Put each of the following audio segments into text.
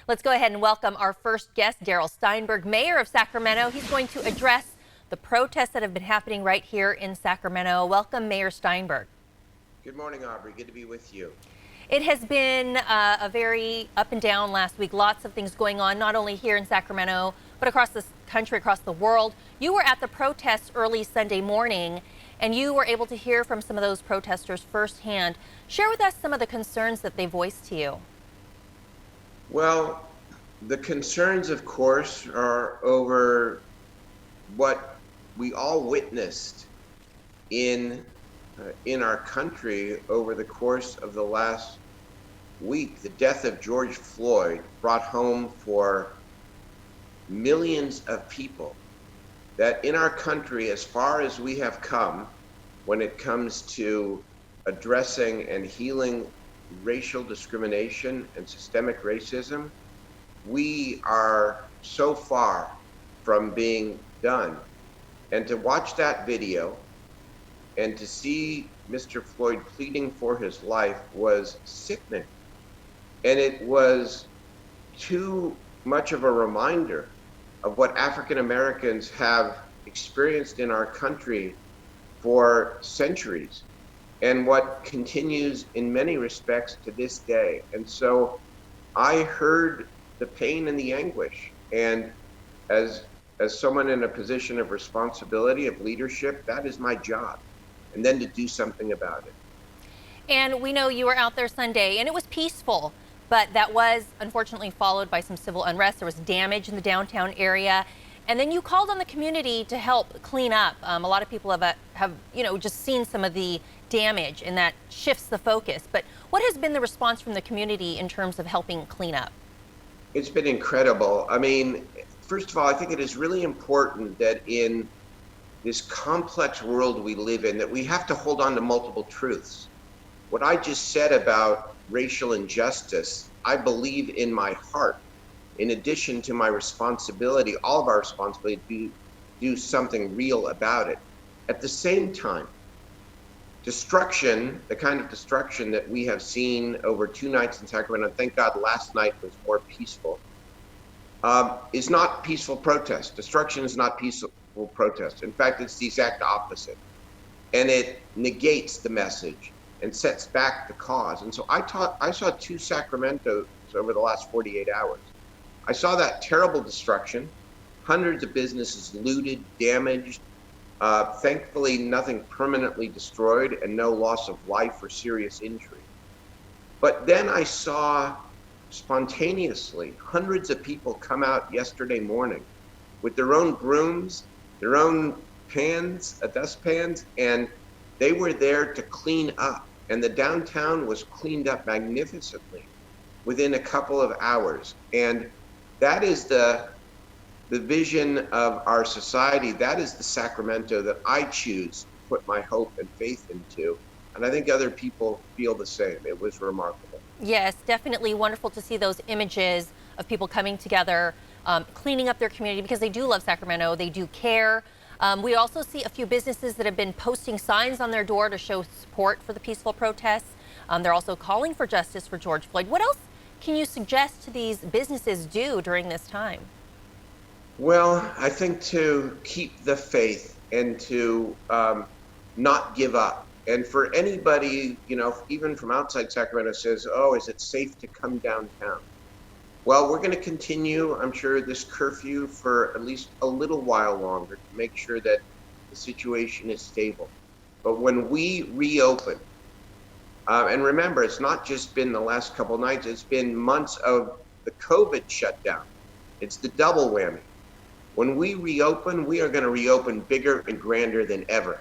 Let's go ahead and welcome our first guest, Darrell Steinberg, mayor of Sacramento. He's going to address the protests that have been happening right here in Sacramento. Welcome, Mayor Steinberg. Good morning, Aubrey. Good to be with you. It has been a very up and down last week. Lots of things going on, not only here in Sacramento, but across the country, across the world. You were at the protests early Sunday morning, and you were able to hear from some of those protesters firsthand. Share with us some of the concerns that they voiced to you. Well, the concerns, of course, are over what we all witnessed in our country over the course of the last week. The death of George Floyd brought home for millions of people that in our country, as far as we have come when it comes to addressing and healing racial discrimination and systemic racism, we are so far from being done. And to watch that video and to see Mr. Floyd pleading for his life was sickening. And it was too much of a reminder of what African Americans have experienced in our country for centuries, and what continues in many respects to this day. And so I heard the pain and the anguish, and as someone in a position of responsibility, of leadership, that is my job, and then to do something about it. And we know you were out there Sunday, and it was peaceful, but that was unfortunately followed by some civil unrest. There was damage in the downtown area. And then you called on the community to help clean up. A lot of people have just seen some of the damage, and that shifts the focus. But what has been the response from the community in terms of helping clean up? It's been incredible. I mean, first of all, I think it is really important that in this complex world we live in, that we have to hold on to multiple truths. What I just said about racial injustice, I believe in my heart. In addition to my responsibility, all of our responsibility to do something real about it. At the same time, destruction, the kind of destruction that we have seen over 2 nights in Sacramento, and thank God last night was more peaceful, is not peaceful protest. Destruction is not peaceful protest. In fact, it's the exact opposite. And it negates the message and sets back the cause. And so I saw 2 Sacramentos over the last 48 hours. I saw that terrible destruction, hundreds of businesses looted, damaged, thankfully nothing permanently destroyed, and no loss of life or serious injury. But then I saw spontaneously hundreds of people come out yesterday morning with their own brooms, their own pans, dustpans, and they were there to clean up. And the downtown was cleaned up magnificently within a couple of hours. And that is the vision of our society. That is the Sacramento that I choose to put my hope and faith into. And I think other people feel the same. It was remarkable. Yes, definitely wonderful to see those images of people coming together, cleaning up their community, because they do love Sacramento. They do care. We also see a few businesses that have been posting signs on their door to show support for the peaceful protests. They're also calling for justice for George Floyd. What else can you suggest to these businesses do during this time? Well, I think to keep the faith and to not give up. And for anybody, even from outside Sacramento says, oh, is it safe to come downtown? Well, we're going to continue, I'm sure, this curfew for at least a little while longer to make sure that the situation is stable. But when we reopen, and remember, it's not just been the last couple nights, it's been months of the COVID shutdown. It's the double whammy. When we reopen, we are going to reopen bigger and grander than ever,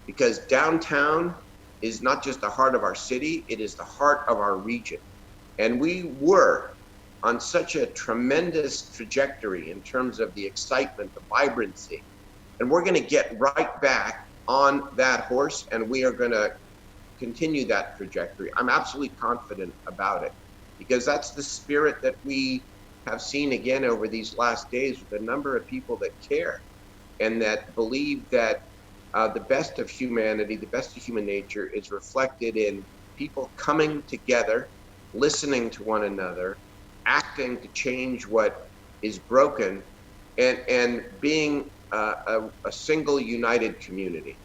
because downtown is not just the heart of our city, it is the heart of our region. And we were on such a tremendous trajectory in terms of the excitement, the vibrancy. And we're going to get right back on that horse, and we are going to continue that trajectory. I'm absolutely confident about it, because that's the spirit that we have seen again over these last days, with a number of people that care and that believe that the best of humanity, the best of human nature is reflected in people coming together, listening to one another, acting to change what is broken, and being a single united community.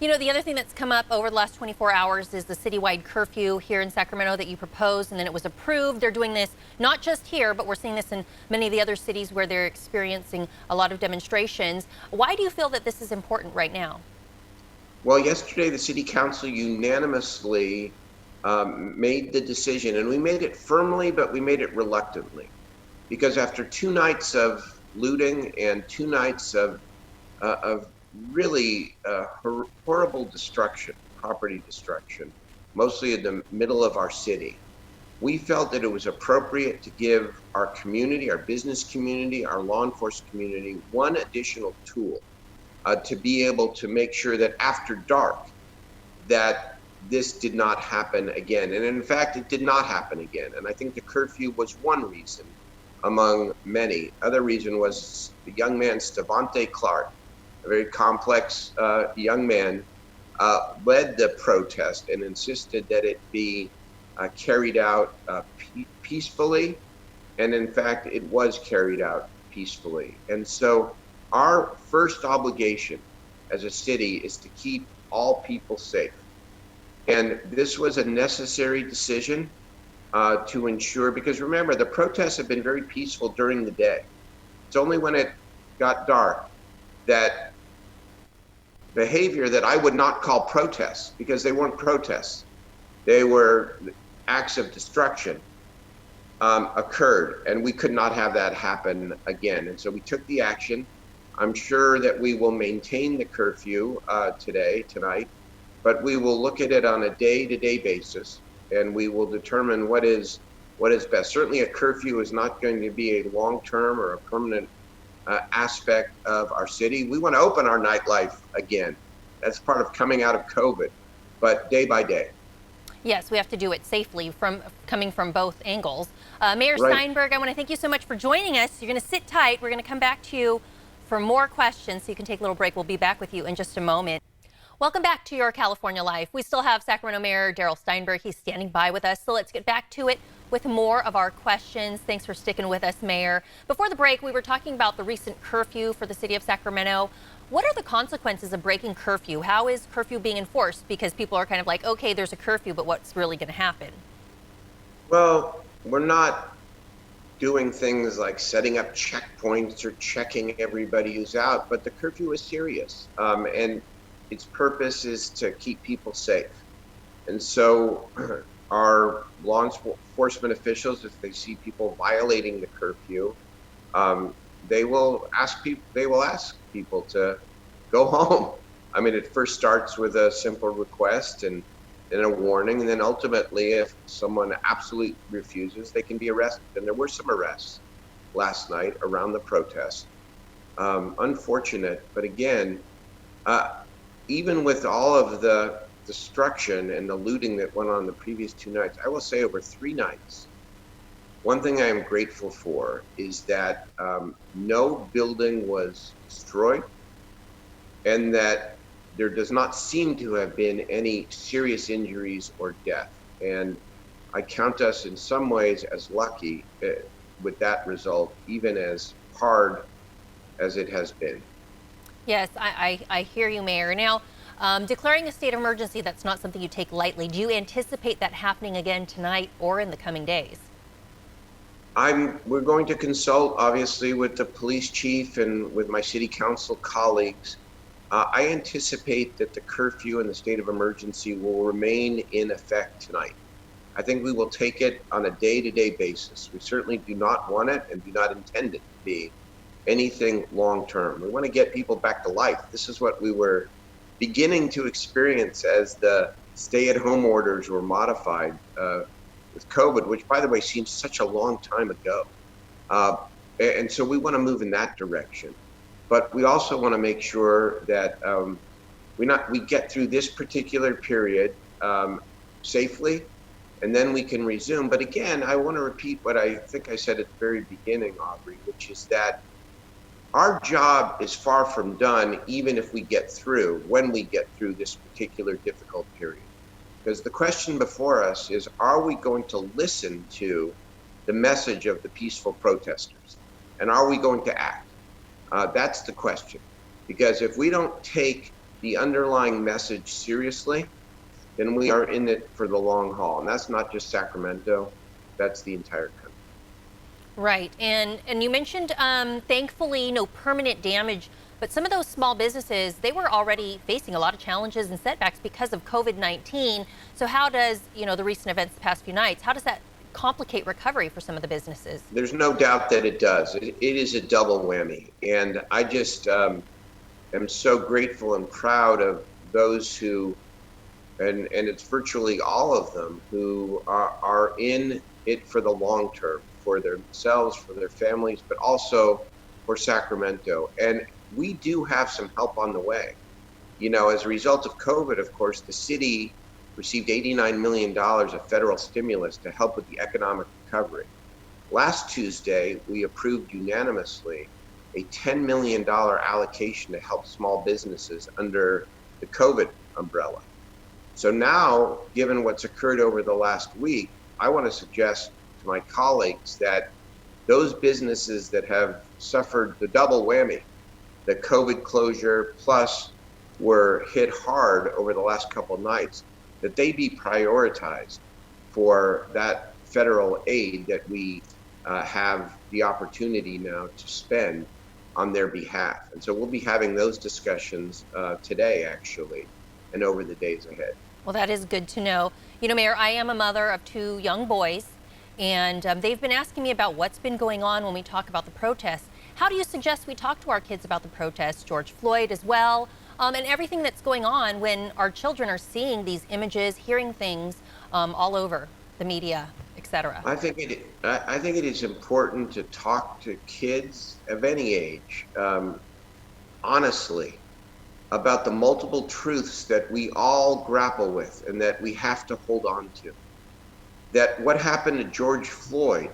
You know, the other thing that's come up over the last 24 hours is the citywide curfew here in Sacramento that you proposed, and then it was approved. They're doing this not just here, but we're seeing this in many of the other cities where they're experiencing a lot of demonstrations. Why do you feel that this is important right now? Well, yesterday the city council unanimously made the decision, and we made it firmly, but we made it reluctantly, because after 2 nights of looting and 2 nights of really horrible destruction, property destruction, mostly in the middle of our city, we felt that it was appropriate to give our community, our business community, our law enforcement community, one additional tool to be able to make sure that after dark, that this did not happen again. And in fact, it did not happen again. And I think the curfew was one reason among many. Other reason was the young man, Stevante Clark, a very complex young man, led the protest and insisted that it be carried out peacefully. And in fact, it was carried out peacefully. And so our first obligation as a city is to keep all people safe. And this was a necessary decision to ensure, because remember, the protests have been very peaceful during the day. It's only when it got dark that behavior that I would not call protests, because they weren't protests, they were acts of destruction, occurred, and we could not have that happen again. And so we took the action. I'm sure that we will maintain the curfew tonight, but we will look at it on a day-to-day basis, and we will determine what is best. Certainly a curfew is not going to be a long-term or a permanent aspect of our city. We want to open our nightlife again. That's part of coming out of COVID, but day by day. Yes, we have to do it safely, coming from both angles. Mayor Right. Steinberg, I want to thank you so much for joining us. You're going to sit tight. We're going to come back to you for more questions, so you can take a little break. We'll be back with you in just a moment. Welcome back to Your California Life. We still have Sacramento Mayor Darrell Steinberg. He's standing by with us, so let's get back to it with more of our questions. Thanks for sticking with us, Mayor. Before the break, we were talking about the recent curfew for the city of Sacramento. What are the consequences of breaking curfew? How is curfew being enforced? Because people are kind of like, okay, there's a curfew, but what's really going to happen? Well, we're not doing things like setting up checkpoints or checking everybody who's out, but the curfew is serious. And its purpose is to keep people safe. And so our law enforcement officials, if they see people violating the curfew, they will ask people to go home. I mean, it first starts with a simple request and then a warning, and then ultimately, if someone absolutely refuses, they can be arrested. And there were some arrests last night around the protest. Unfortunate, but again, even with all of the destruction and the looting that went on the previous 2 nights, I will say over 3 nights, one thing I am grateful for is that no building was destroyed, and that there does not seem to have been any serious injuries or death. And I count us in some ways as lucky with that result, even as hard as it has been. Yes, I hear you, Mayor. Now, declaring a state of emergency, that's not something you take lightly. Do you anticipate that happening again tonight or in the coming days? We're going to consult, obviously, with the police chief and with my city council colleagues. I anticipate that the curfew and the state of emergency will remain in effect tonight. I think we will take it on a day-to-day basis. We certainly do not want it and do not intend it to be anything long-term. We want to get people back to life. This is what we were beginning to experience as the stay-at-home orders were modified with COVID, which, by the way, seems such a long time ago. And so we want to move in that direction. But we also want to make sure that we get through this particular period safely, and then we can resume. But again, I want to repeat what I think I said at the very beginning, Aubrey, which is that our job is far from done, even if we get through, when we get through this particular difficult period. Because the question before us is, are we going to listen to the message of the peaceful protesters? And are we going to act? That's the question. Because if we don't take the underlying message seriously, then we are in it for the long haul. And that's not just Sacramento, that's the entire country. Right. And you mentioned, thankfully, no permanent damage. But some of those small businesses, they were already facing a lot of challenges and setbacks because of COVID-19. So how does, the recent events the past few nights, how does that complicate recovery for some of the businesses? There's no doubt that it does. It is a double whammy. And I just am so grateful and proud of those who, and it's virtually all of them, who are in it for the long term, for themselves, for their families, but also for Sacramento. And we do have some help on the way. As a result of COVID, of course, the city received $89 million of federal stimulus to help with the economic recovery. Last Tuesday, we approved unanimously a $10 million allocation to help small businesses under the COVID umbrella. So now, given what's occurred over the last week, I want to suggest to my colleagues that those businesses that have suffered the double whammy, the COVID closure plus were hit hard over the last couple of nights, that they be prioritized for that federal aid that we have the opportunity now to spend on their behalf. And so we'll be having those discussions today, actually, and over the days ahead. Well, that is good to know. Mayor, I am a mother of 2 young boys, and they've been asking me about what's been going on when we talk about the protests. How do you suggest we talk to our kids about the protests, George Floyd as well, and everything that's going on when our children are seeing these images, hearing things all over the media, etc.? I think it is important to talk to kids of any age, honestly, about the multiple truths that we all grapple with and that we have to hold on to. That what happened to George Floyd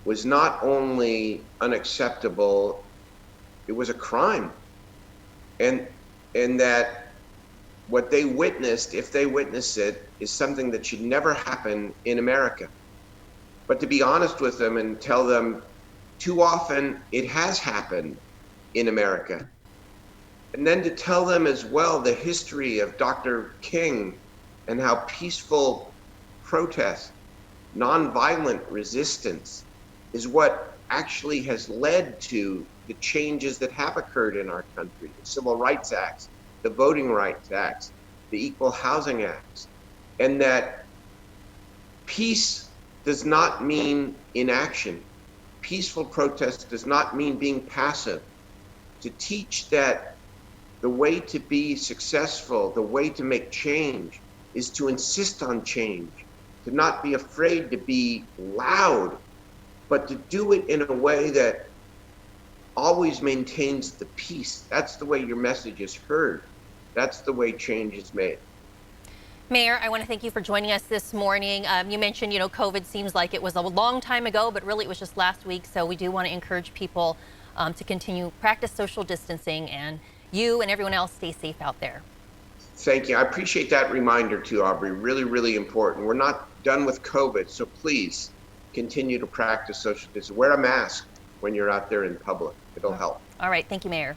was not only unacceptable, it was a crime. And that what they witnessed, if they witnessed it, is something that should never happen in America. But to be honest with them and tell them, too often it has happened in America. And then to tell them as well the history of Dr. King and how peaceful protest, nonviolent resistance is what actually has led to the changes that have occurred in our country, the Civil Rights Acts, the Voting Rights Acts, the Equal Housing Acts, and that peace does not mean inaction. Peaceful protest does not mean being passive. To teach that the way to be successful, the way to make change, is to insist on change, to not be afraid to be loud, but to do it in a way that always maintains the peace. That's the way your message is heard. That's the way change is made. Mayor, I want to thank you for joining us this morning. You mentioned, COVID seems like it was a long time ago, but really it was just last week. So we do want to encourage people to continue practice social distancing, and you and everyone else stay safe out there. Thank you. I appreciate that reminder too, Aubrey. Really, really important. We're not done with COVID, so please continue to practice social distancing. Wear a mask when you're out there in public. It'll help. All right. Thank you, Mayor.